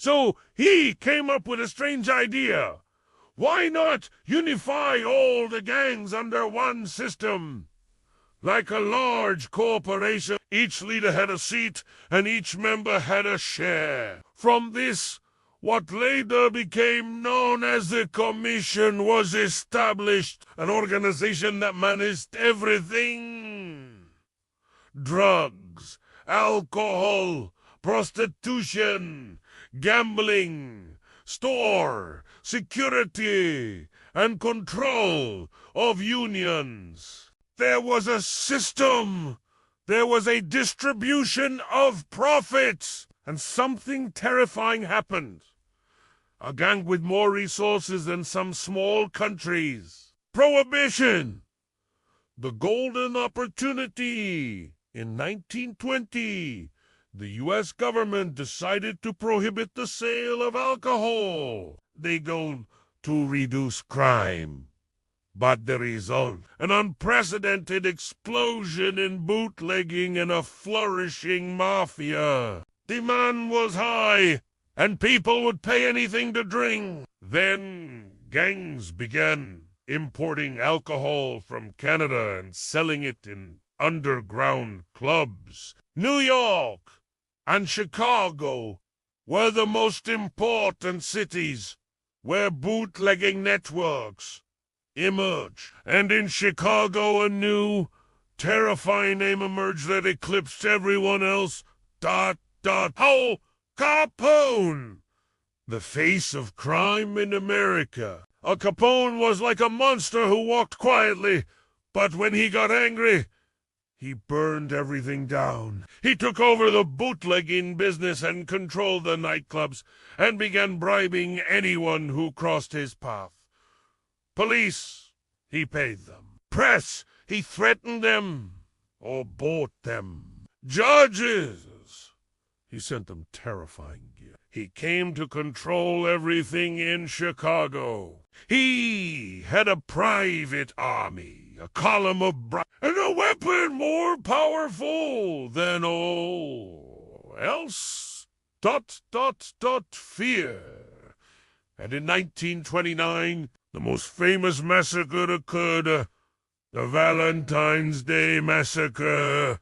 So he came up with a strange idea. Why not unify all the gangs under one system? Like a large corporation, each leader had a seat and each member had a share. From this, what later became known as the Commission was established, an organization that managed everything. Drugs, alcohol, prostitution, gambling, store, security, and control of unions. There was a system. There was a distribution of profits. And something terrifying happened. A gang with more resources than some small countries. Prohibition. The golden opportunity. In 1920, the U.S. government decided to prohibit the sale of alcohol. They go to reduce crime. But the result, an unprecedented explosion in bootlegging and a flourishing mafia. Demand was high, and people would pay anything to drink. Then gangs began importing alcohol from Canada and selling it in underground clubs. New York and Chicago were the most important cities where bootlegging networks emerged. And in Chicago, a new, terrifying name emerged that eclipsed everyone else. Al Capone! The face of crime in America. Al Capone was like a monster who walked quietly, but when he got angry, he burned everything down. He took over the bootlegging business and controlled the nightclubs, and began bribing anyone who crossed his path. Police, he paid them. Press, he threatened them or bought them. Judges, he sent them terrifying gifts. He came to control everything in Chicago. He had a private army, a column of and a weapon more powerful than all else. Fear. And in 1929, the most famous massacre occurred, the Valentine's Day Massacre.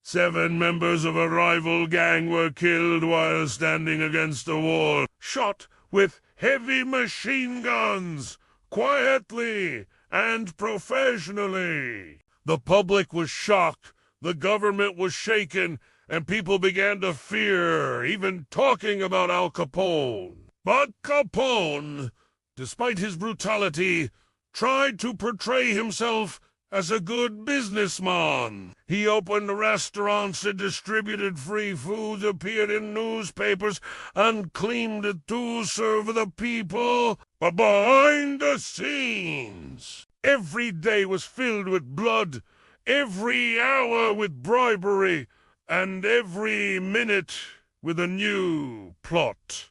7 members of a rival gang were killed while standing against a wall, shot with heavy machine guns, quietly and professionally. The public was shocked, the government was shaken, and people began to fear even talking about Al Capone. But Capone, despite his brutality, tried to portray himself as a good businessman. He opened restaurants and distributed free food, appeared in newspapers, and claimed to serve the people. But behind the scenes, every day was filled with blood, every hour with bribery, and every minute with a new plot.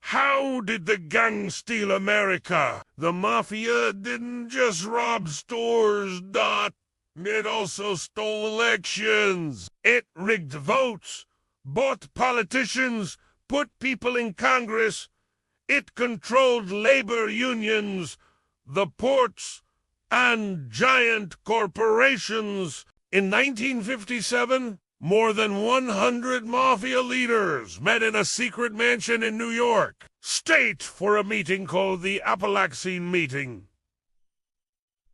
How did the gang steal America? The mafia didn't just rob stores, It also stole elections. It rigged votes, bought politicians, put people in Congress. It controlled labor unions, the ports, and giant corporations. In 1957, more than 100 mafia leaders met in a secret mansion in New York State for a meeting called the Appalachian Meeting.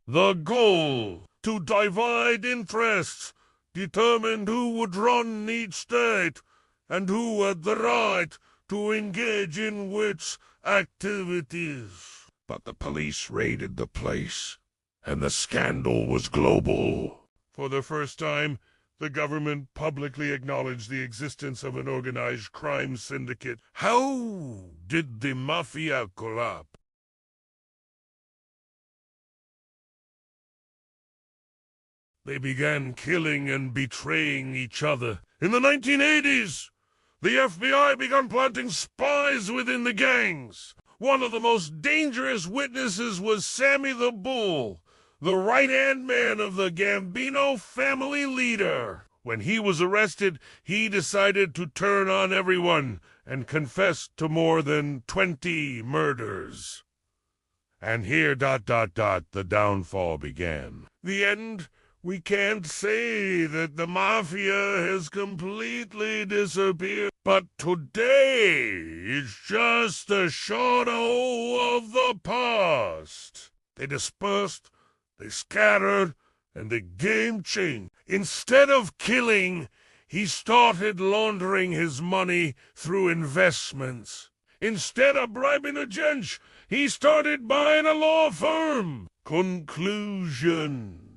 The goal: to divide interests, determine who would run each state, and who had the right to engage in which activities. But the police raided the place, and the scandal was global. For the first time, the government publicly acknowledged the existence of an organized crime syndicate. How did the mafia collapse? They began killing and betraying each other. In the 1980s, the FBI began planting spies within the gangs. One of the most dangerous witnesses was Sammy the Bull, the right-hand man of the Gambino family leader. When he was arrested, he decided to turn on everyone and confessed to more than 20 murders. And here ... the downfall began. The end? We can't say that the mafia has completely disappeared, but today is just a shadow of the past. They dispersed, they scattered, and the game changed. Instead of killing, he started laundering his money through investments. Instead of bribing a judge, he started buying a law firm. Conclusion: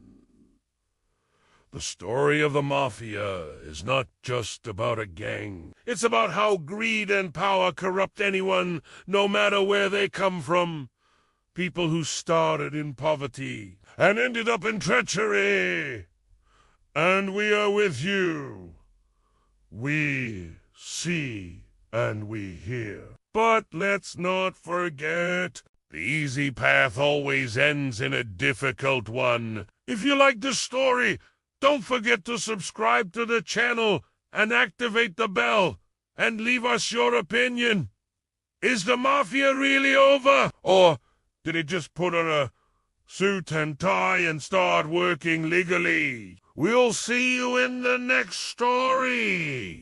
the story of the mafia is not just about a gang. It's about how greed and power corrupt anyone, no matter where they come from. People who started in poverty and ended up in treachery. And we are with you. We see and we hear. But let's not forget, the easy path always ends in a difficult one. If you like this story, don't forget to subscribe to the channel and activate the bell and leave us your opinion. Is the mafia really over? Or did it just put on a suit and tie and start working legally? We'll see you in the next story.